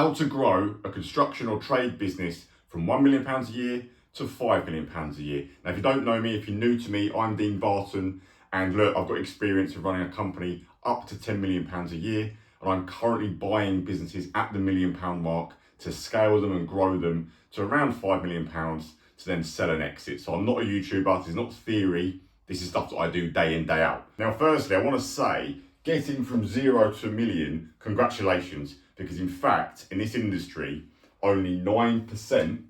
how to grow a construction or trade business from £1 million a year to £5 million a year. Now, if you don't know me, if you're new to me, I'm Dean Barton, and look, I've got experience of running a company up to £10 million a year, and I'm currently buying businesses at the £1 million mark to scale them and grow them to around £5 million to then sell and exit. So I'm not a YouTuber, this is not theory, this is stuff that I do day in, day out. Now, firstly, I want to say, getting from 0 to a million, congratulations, because in fact, in this industry, only 9%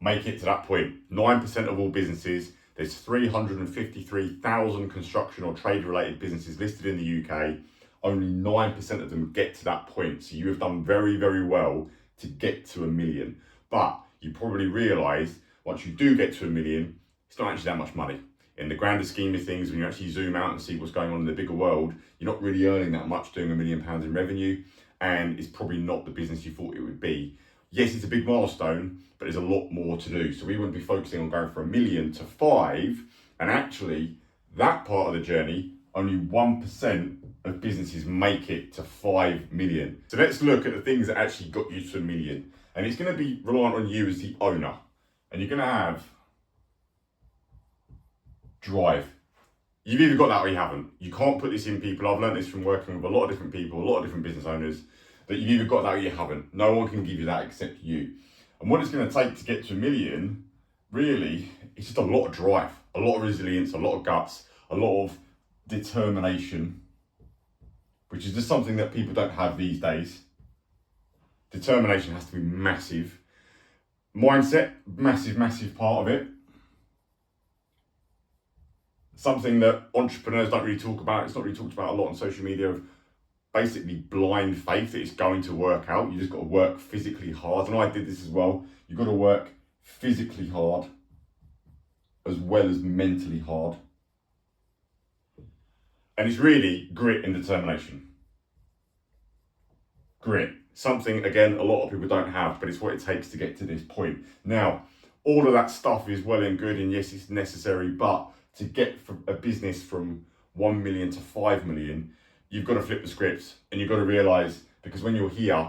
make it to that point. 9% of all businesses. There's 353,000 construction or trade related businesses listed in the UK. Only 9% of them get to that point. So you have done very, very well to get to a million. But you probably realise once you do get to a million, it's not actually that much money. In the grander scheme of things, when you actually zoom out and see what's going on in the bigger world, you're not really earning that much doing £1 million in revenue, and it's probably not the business you thought it would be. Yes, it's a big milestone, but there's a lot more to do. So we wouldn't be focusing on going from 1 million to 5, and actually that part of the journey, only 1% of businesses make it to 5 million. So let's look at the things that actually got you to 1 million. And it's going to be reliant on you as the owner. And you're going to have drive. You've either got that or you haven't. You can't put this in people. I've learned this from working with a lot of different people, a lot of different business owners, that you've either got that or you haven't. No one can give you that except you. And what it's going to take to get to 1 million, really, it's just a lot of drive, a lot of resilience, a lot of guts, a lot of determination, which is just something that people don't have these days. Determination has to be massive. Mindset, massive, massive part of it. Something that entrepreneurs don't really talk about. It's not really talked about a lot on social media, of basically blind faith that it's going to work out. You just got to work physically hard. And I did this as well. You've got to work physically hard as well as mentally hard. And it's really grit and determination. Grit. Something, again, a lot of people don't have, but it's what it takes to get to this point. Now, all of that stuff is well and good, and yes, it's necessary, but to get from a business from 1 million to 5 million, you've got to flip the scripts, and you've got to realise, because when you're here,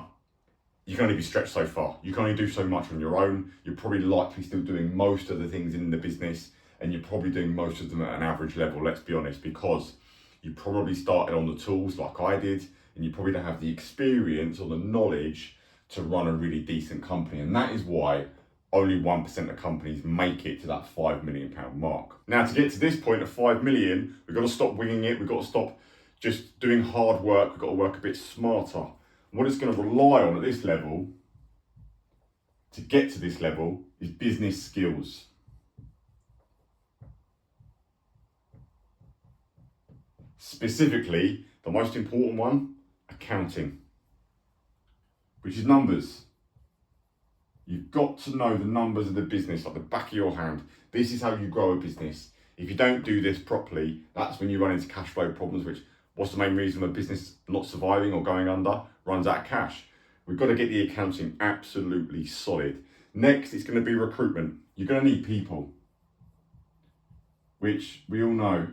you can only be stretched so far. You can only do so much on your own. You're probably likely still doing most of the things in the business, and you're probably doing most of them at an average level, let's be honest, because you probably started on the tools like I did, and you probably don't have the experience or the knowledge to run a really decent company. And that is why only 1% of companies make it to that £5 million mark. Now, to get to this point of 5 million, we've got to stop winging it. We've got to stop just doing hard work. We've got to work a bit smarter. And what it's going to rely on at this level, to get to this level, is business skills. Specifically, the most important one, accounting, which is numbers. You've got to know the numbers of the business like the back of your hand. This is how you grow a business. If you don't do this properly, that's when you run into cash flow problems, which, what's the main reason a business not surviving or going under? Runs out of cash. We've got to get the accounting absolutely solid. Next, it's going to be recruitment. You're going to need people, which we all know.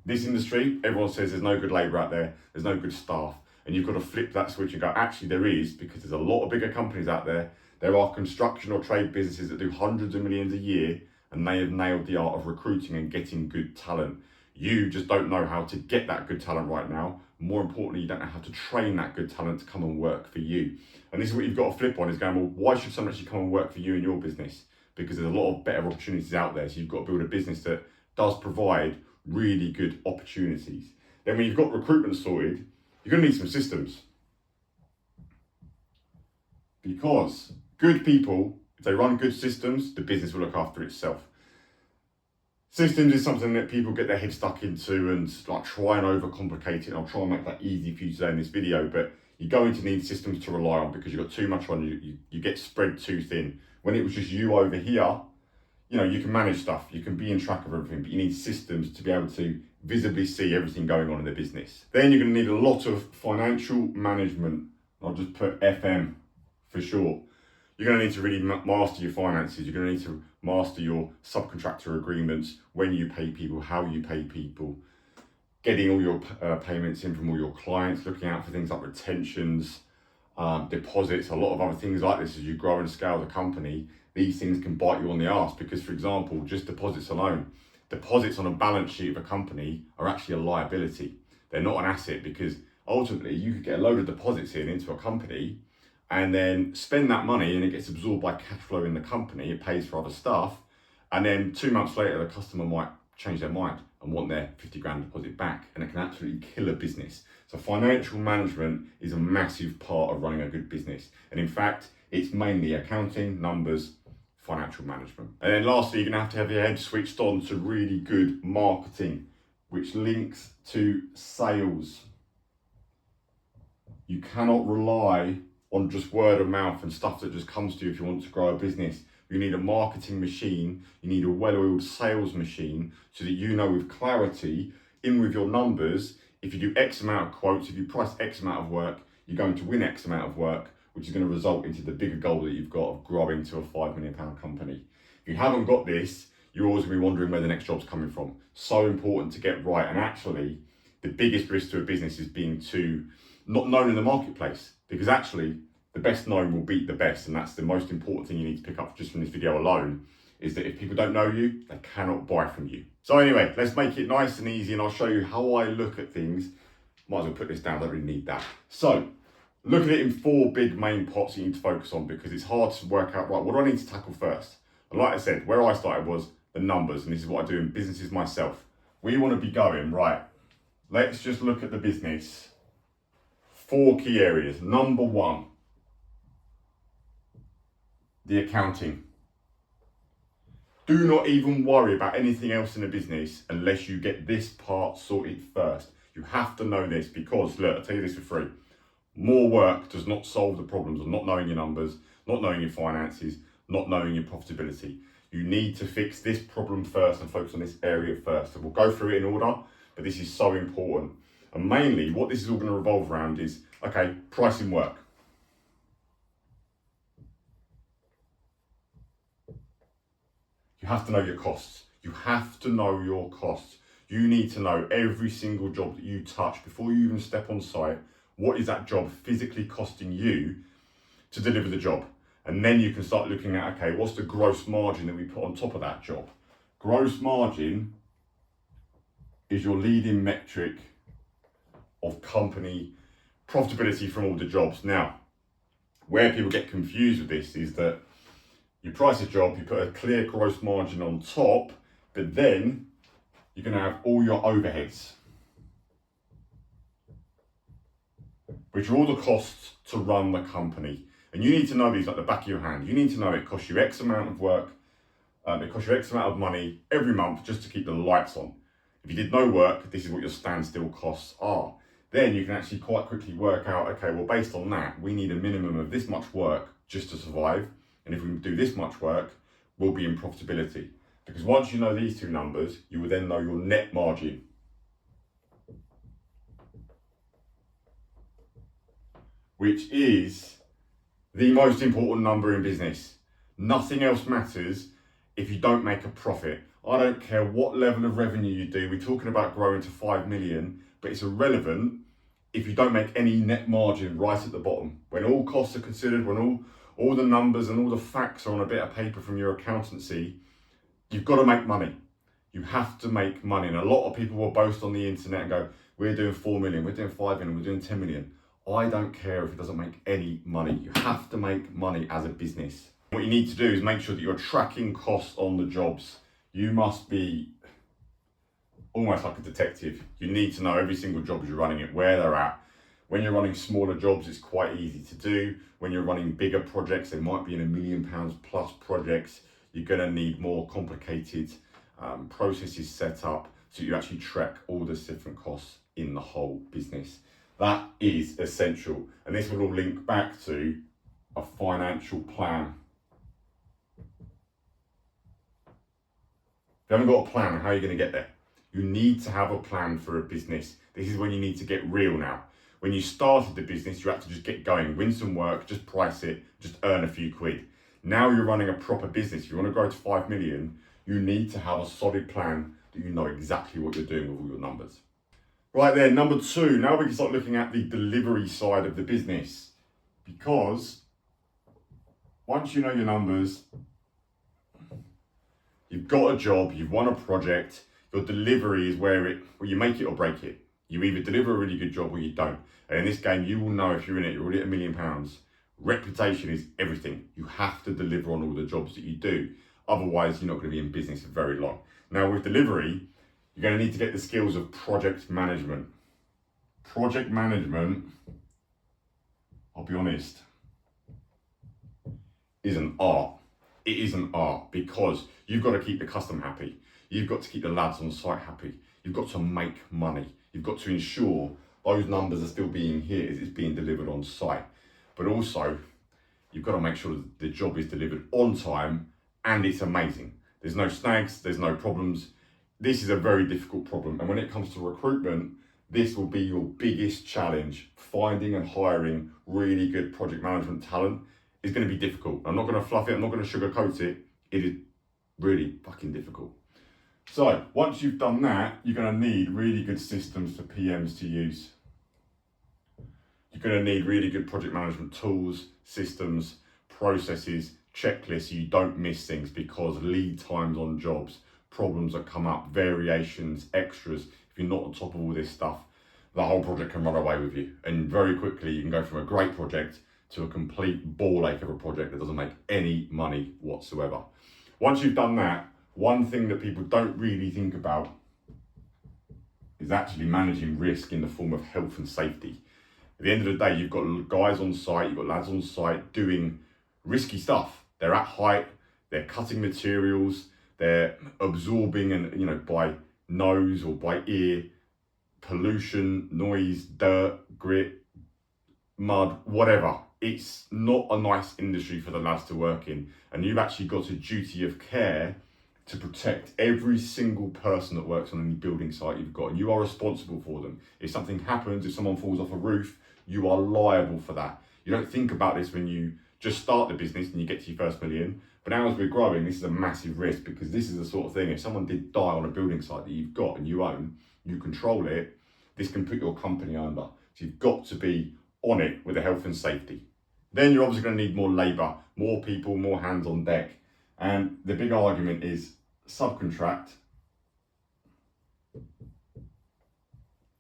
This industry, everyone says there's no good labour out there, there's no good staff. And you've got to flip that switch and go, actually there is, because there's a lot of bigger companies out there. There are construction or trade businesses that do hundreds of millions a year, and they have nailed the art of recruiting and getting good talent. You just don't know how to get that good talent right now. More importantly, you don't know how to train that good talent to come and work for you. And this is what you've got to flip on, is going, well, why should someone actually come and work for you in your business? Because there's a lot of better opportunities out there. So you've got to build a business that does provide really good opportunities. Then when you've got recruitment sorted, you're going to need some systems. Because good people, if they run good systems, the business will look after itself. Systems is something that people get their head stuck into and like try and overcomplicate it. I'll try and make that easy for you today in this video, but you're going to need systems to rely on because you've got too much on you. You get spread too thin. When it was just you over here, you know, you can manage stuff, you can be in track of everything, but you need systems to be able to visibly see everything going on in the business. Then you're going to need a lot of financial management. I'll just put FM for short. You're going to need to really master your finances. You're going to need to master your subcontractor agreements, when you pay people, how you pay people. getting all your payments in from all your clients, looking out for things like retentions, deposits, a lot of other things like this. As you grow and scale the company, these things can bite you on the arse because, for example, just deposits alone, deposits on a balance sheet of a company are actually a liability. They're not an asset, because ultimately you could get a load of deposits into a company and then spend that money and it gets absorbed by cash flow in the company. It pays for other stuff. And then 2 months later, the customer might change their mind and want their 50 grand deposit back, and it can absolutely kill a business. So financial management is a massive part of running a good business. And in fact, it's mainly accounting, numbers, financial management. And then lastly, you're gonna have to have your head switched on to really good marketing, which links to sales. You cannot rely on just word of mouth and stuff that just comes to you if you want to grow a business. You need a marketing machine, you need a well-oiled sales machine, so that you know with clarity, in with your numbers, if you do X amount of quotes, if you price X amount of work, you're going to win X amount of work, which is going to result into the bigger goal that you've got of growing to a £5 million company. If you haven't got this, you're always going to be wondering where the next job's coming from. So important to get right. And actually, the biggest risk to a business is being too not known in the marketplace, because actually the best known will beat the best. And that's the most important thing you need to pick up just from this video alone, is that if people don't know you, they cannot buy from you. So anyway, let's make it nice and easy, and I'll show you how I look at things. Might as well put this down, don't really need that. So look at it in 4 big main pots you need to focus on, because it's hard to work out, right, what do I need to tackle first? And like I said, where I started was the numbers, and this is what I do in businesses myself. We want to be going, right, let's just look at the business. 4 key areas. Number 1, the accounting. Do not even worry about anything else in the business unless you get this part sorted first. You have to know this, because, look, I'll tell you this for free. More work does not solve the problems of not knowing your numbers, not knowing your finances, not knowing your profitability. You need to fix this problem first and focus on this area first. So we'll go through it in order, but this is so important. And mainly what this is all going to revolve around is, okay, pricing work. You have to know your costs. You have to know your costs. You need to know every single job that you touch before you even step on site. What is that job physically costing you to deliver the job? And then you can start looking at, okay, what's the gross margin that we put on top of that job? Gross margin is your leading metric of company profitability from all the jobs. Now, where people get confused with this is that you price a job, you put a clear gross margin on top, but then you're going to have all your overheads, which are all the costs to run the company. And you need to know these like the back of your hand. You need to know it costs you X amount of work, it costs you X amount of money every month just to keep the lights on. If you did no work, this is what your standstill costs are. Then you can actually quite quickly work out, okay, well, based on that, we need a minimum of this much work just to survive. And if we do this much work, we'll be in profitability. Because once you know these 2 numbers, you will then know your net margin. Which is the most important number in business. Nothing else matters if you don't make a profit. I don't care what level of revenue you do. We're talking about growing to 5 million, but it's irrelevant if you don't make any net margin right at the bottom. When all costs are considered, when all the numbers and all the facts are on a bit of paper from your accountancy, you've got to make money. You have to make money. And a lot of people will boast on the internet and go, we're doing 4 million, we're doing 5 million, we're doing 10 million. I don't care if it doesn't make any money. You have to make money as a business. What you need to do is make sure that you're tracking costs on the jobs. You must be almost like a detective. You need to know every single job as you're running it, where they're at. When you're running smaller jobs, it's quite easy to do. When you're running bigger projects, they might be in £1 million plus projects. You're going to need more complicated processes set up so you actually track all the different costs in the whole business. That is essential. And this will all link back to a financial plan. If you haven't got a plan, how are you going to get there? You need to have a plan for a business. This is when you need to get real now. When you started the business, you had to just get going, win some work, just price it, just earn a few quid. Now you're running a proper business. If you want to grow to 5 million, you need to have a solid plan that you know exactly what you're doing with all your numbers. Right there, number two, now we can start looking at the delivery side of the business. Because once you know your numbers, you've got a job, you've won a project, your delivery is where you make it or break it. You either deliver a really good job or you don't. And in this game, you will know if you're in it, you're already at £1 million. Reputation is everything. You have to deliver on all the jobs that you do. Otherwise, you're not going to be in business for very long. Now, with delivery, you're going to need to get the skills of project management. Project management, I'll be honest, is an art. It is an art because you've got to keep the customer happy. You've got to keep the lads on site happy. You've got to make money. You've got to ensure those numbers are still being hit as it's being delivered on site. But also, you've got to make sure that the job is delivered on time and it's amazing. There's no snags, there's no problems. This is a very difficult problem. And when it comes to recruitment, this will be your biggest challenge. Finding and hiring really good project management talent is going to be difficult. I'm not going to fluff it, I'm not going to sugarcoat it. It is really fucking difficult. So once you've done that, you're going to need really good systems for PMs to use. You're going to need really good project management tools, systems, processes, checklists so you don't miss things, because lead times on jobs, problems that come up, variations, extras. If you're not on top of all this stuff, the whole project can run away with you. And very quickly you can go from a great project to a complete ball ache of a project that doesn't make any money whatsoever. Once you've done that, one thing that people don't really think about is actually managing risk in the form of health and safety. At the end of the day, you've got guys on site, you've got lads on site doing risky stuff. They're at height, they're cutting materials, they're absorbing and, by nose or by ear, pollution, noise, dirt, grit, mud, whatever. It's not a nice industry for the lads to work in. And you've actually got a duty of care to protect every single person that works on any building site you've got. And you are responsible for them. If something happens, if someone falls off a roof, you are liable for that. You don't think about this when you just start the business and you get to your first million. But now as we're growing, this is a massive risk, because this is the sort of thing, if someone did die on a building site that you've got and you own, you control it, this can put your company under. So you've got to be on it with the health and safety. Then you're obviously going to need more labour, more people, more hands on deck. And the big argument is subcontract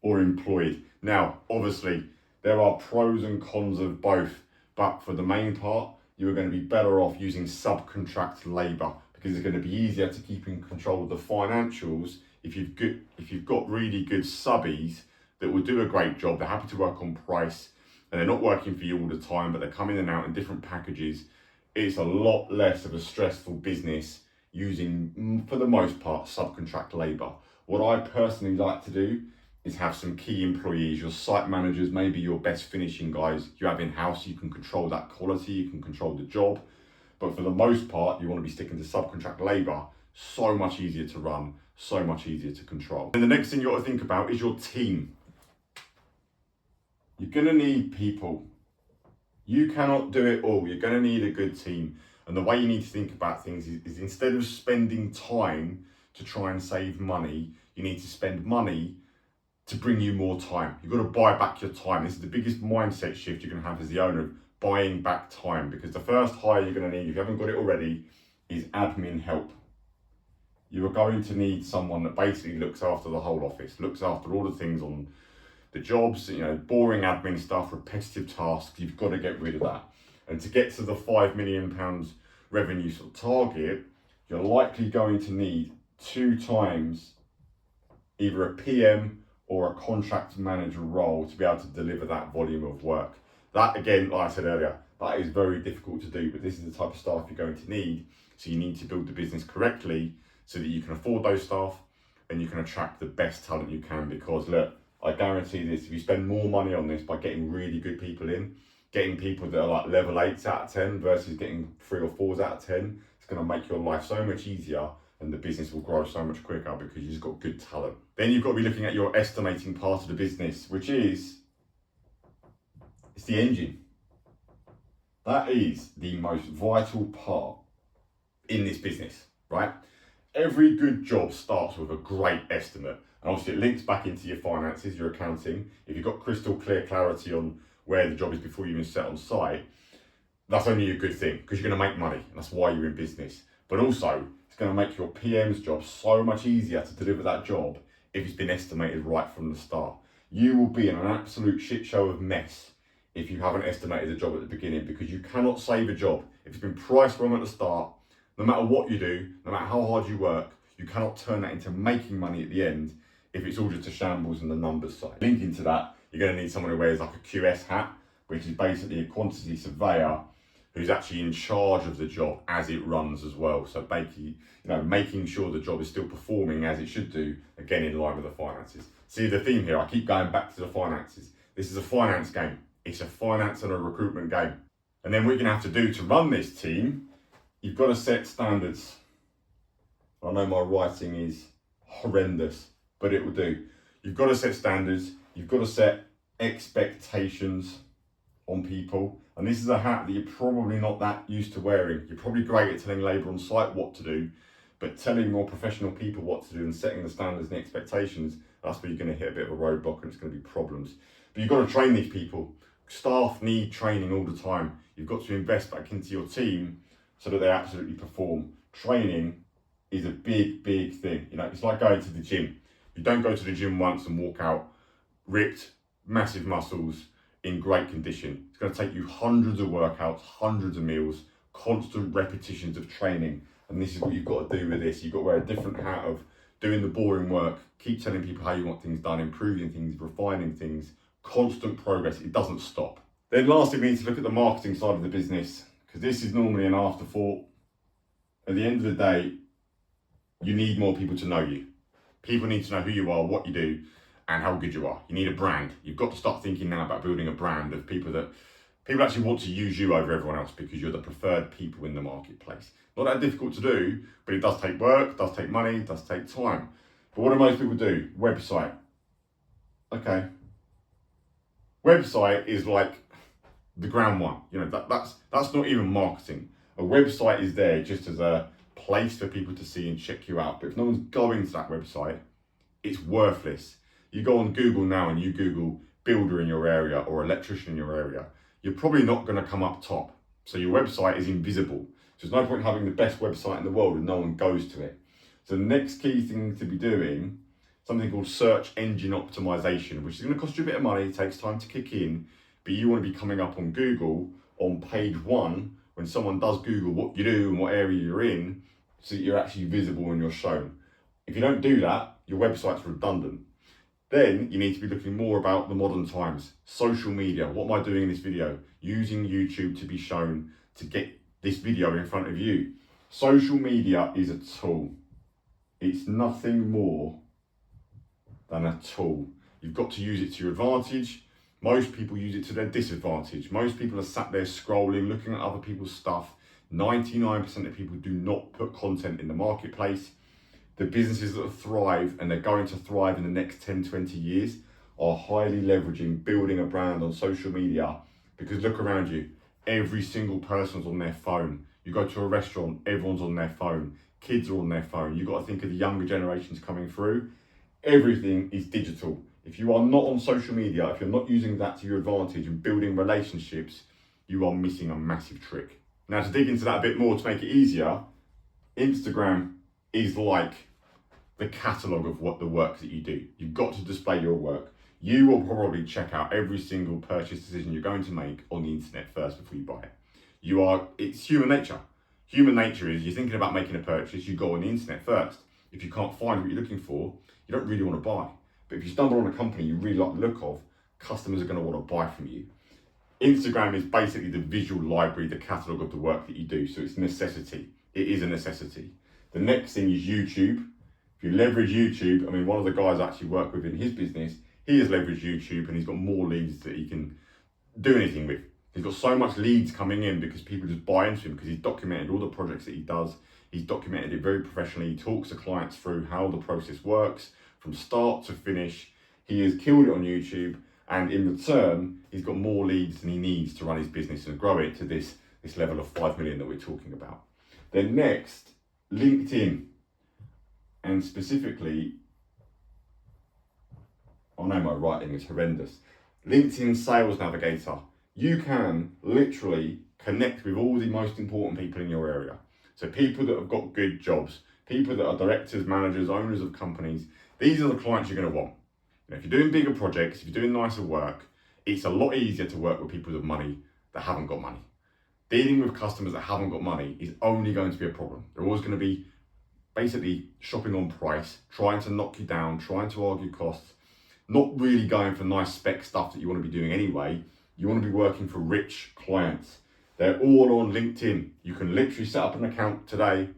or employed. Now, obviously, there are pros and cons of both, but for the main part, you are going to be better off using subcontract labour, because it's going to be easier to keep in control of the financials if you've got really good subbies that will do a great job. They're happy to work on price, and they're not working for you all the time, but they're coming in and out in different packages. It's a lot less of a stressful business using, for the most part, subcontract labour. What I personally like to do is have some key employees, your site managers, maybe your best finishing guys you have in-house. You can control that quality, you can control the job. But for the most part, you want to be sticking to subcontract labour. So much easier to run, so much easier to control. And the next thing you got to think about is your team. You're going to need people. You cannot do it all. You're going to need a good team. And the way you need to think about things is instead of spending time to try and save money, you need to spend money to bring you more time. You've got to buy back your time. This is the biggest mindset shift you can have as the owner, of buying back time, because the first hire you're going to need, if you haven't got it already, is admin help. You are going to need someone that basically looks after the whole office, looks after all the things on the jobs, boring admin stuff, repetitive tasks. You've got to get rid of that. And to get to the £5 million revenue sort of target, you're likely going to need 2 times either a PM or a contract manager role to be able to deliver that volume of work. That, again, like I said earlier, that is very difficult to do, but this is the type of staff you're going to need. So you need to build the business correctly so that you can afford those staff and you can attract the best talent you can. Because look, I guarantee this, if you spend more money on this by getting really good people in, getting people that are like level 8s out of 10 versus getting 3 or 4s out of 10, it's going to make your life so much easier, and the business will grow so much quicker because you've just got good talent. Then you've got to be looking at your estimating part of the business, which is, it's the engine. That is the most vital part in this business, right? Every good job starts with a great estimate. And obviously it links back into your finances, your accounting. If you've got crystal clear clarity on where the job is before you even set on site, that's only a good thing because you're going to make money. And that's why you're in business. But also, it's going to make your PM's job so much easier to deliver that job if it's been estimated right from the start. You will be in an absolute shit show of mess if you haven't estimated the job at the beginning, because you cannot save a job. If it's been priced wrong at the start, no matter what you do, no matter how hard you work, you cannot turn that into making money at the end if it's all just a shambles and the numbers side. Linking to that, you're going to need someone who wears like a QS hat, which is basically a quantity surveyor who's actually in charge of the job as it runs as well. So basically, making sure the job is still performing as it should do, again in line with the finances. See the theme here, I keep going back to the finances. This is a finance game. It's a finance and a recruitment game. And then what you're gonna have to do to run this team, you've got to set standards. I know my writing is horrendous, but it will do. You've got to set standards, you've got to set expectations on people. And this is a hat that you're probably not that used to wearing. You're probably great at telling labour on site what to do, but telling more professional people what to do and setting the standards and the expectations, that's where you're going to hit a bit of a roadblock and it's going to be problems. But you've got to train these people. Staff need training all the time. You've got to invest back into your team so that they absolutely perform. Training is a big, big thing. It's like going to the gym. You don't go to the gym once and walk out ripped, massive muscles, in great condition. It's going to take you hundreds of workouts, hundreds of meals, constant repetitions of training. And this is what you've got to do with this. You've got to wear a different hat of doing the boring work, keep telling people how you want things done, improving things, refining things, constant progress. It doesn't stop. Then lastly, we need to look at the marketing side of the business, because this is normally an afterthought. At the end of the day, you need more people to know you. People need to know who you are, what you do, and how good you are. You need a brand. You've got to start thinking now about building a brand of people actually want to use you over everyone else because you're the preferred people in the marketplace. Not that difficult to do, but it does take work, does take money, does take time. But what do most people do? Website. Okay. Website is like the ground one. That's not even marketing. A website is there just as a place for people to see and check you out. But if no one's going to that website, it's worthless. You go on Google now and you Google builder in your area or electrician in your area, you're probably not going to come up top. So your website is invisible. So there's no point having the best website in the world and no one goes to it. So the next key thing to be doing, something called search engine optimization, which is going to cost you a bit of money, it takes time to kick in, but you want to be coming up on Google on page 1 when someone does Google what you do and what area you're in, so that you're actually visible and you're shown. If you don't do that, your website's redundant. Then you need to be looking more about the modern times. Social media, what am I doing in this video? Using YouTube to be shown to get this video in front of you. Social media is a tool. It's nothing more than a tool. You've got to use it to your advantage. Most people use it to their disadvantage. Most people are sat there scrolling, looking at other people's stuff. 99% of people do not put content in the marketplace. The businesses that thrive, and they're going to thrive in the next 10, 20 years, are highly leveraging building a brand on social media. Because look around you, every single person's on their phone. You go to a restaurant, everyone's on their phone. Kids are on their phone. You've got to think of the younger generations coming through. Everything is digital. If you are not on social media, if you're not using that to your advantage and building relationships, you are missing a massive trick. Now, to dig into that a bit more to make it easier, Instagram is like the catalogue of what the work that you do. You've got to display your work. You will probably check out every single purchase decision you're going to make on the internet first before you buy it. It's human nature. Human nature is you're thinking about making a purchase, you go on the internet first. If you can't find what you're looking for, you don't really want to buy. But if you stumble on a company you really like the look of, customers are going to want to buy from you. Instagram is basically the visual library, the catalogue of the work that you do. So it's a necessity. It is a necessity. The next thing is YouTube. If you leverage YouTube, one of the guys I actually work with in his business, he has leveraged YouTube and he's got more leads that he can do anything with. He's got so much leads coming in because people just buy into him because he's documented all the projects that he does. He's documented it very professionally. He talks to clients through how the process works from start to finish. He has killed it on YouTube, and in return, he's got more leads than he needs to run his business and grow it to this level of 5 million that we're talking about. Then next, LinkedIn, and specifically I know my writing is horrendous. LinkedIn Sales Navigator. You can literally connect with all the most important people in your area. So people that have got good jobs, people that are directors, managers, owners of companies. These are the clients you're going to want. If you're doing bigger projects, if you're doing nicer work, it's a lot easier to work with people with money that haven't got money. Dealing with customers that haven't got money is only going to be a problem. They're always going to be basically shopping on price, trying to knock you down, trying to argue costs, not really going for nice spec stuff that you want to be doing anyway. You want to be working for rich clients. They're all on LinkedIn. You can literally set up an account today,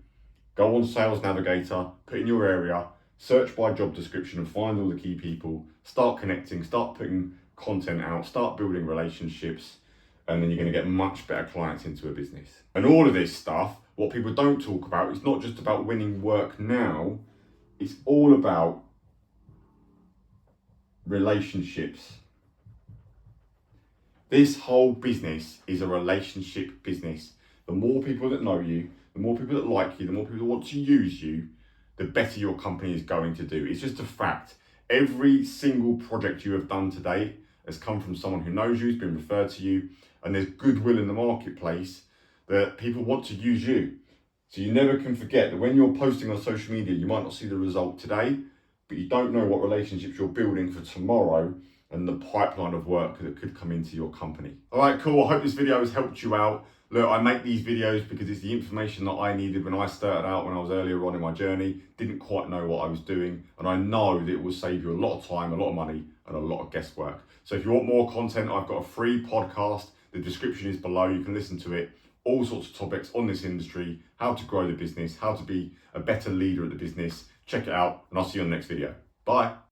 go on Sales Navigator, put in your area, search by job description and find all the key people, start connecting, start putting content out, start building relationships, and then you're going to get much better clients into a business. And all of this stuff, what people don't talk about, it's not just about winning work now, it's all about relationships. This whole business is a relationship business. The more people that know you, the more people that like you, the more people that want to use you, the better your company is going to do. It's just a fact. Every single project you have done to date has come from someone who knows you, has been referred to you, and there's goodwill in the marketplace that people want to use you. So you never can forget that when you're posting on social media, you might not see the result today, but you don't know what relationships you're building for tomorrow and the pipeline of work that could come into your company. All right, cool. I hope this video has helped you out. Look, I make these videos because it's the information that I needed when I started out, when I was earlier on in my journey, didn't quite know what I was doing. And I know that it will save you a lot of time, a lot of money, and a lot of guesswork. So if you want more content, I've got a free podcast. The description is below. You can listen to it. All sorts of topics on this industry, how to grow the business, how to be a better leader at the business. Check it out, and I'll see you on the next video. Bye.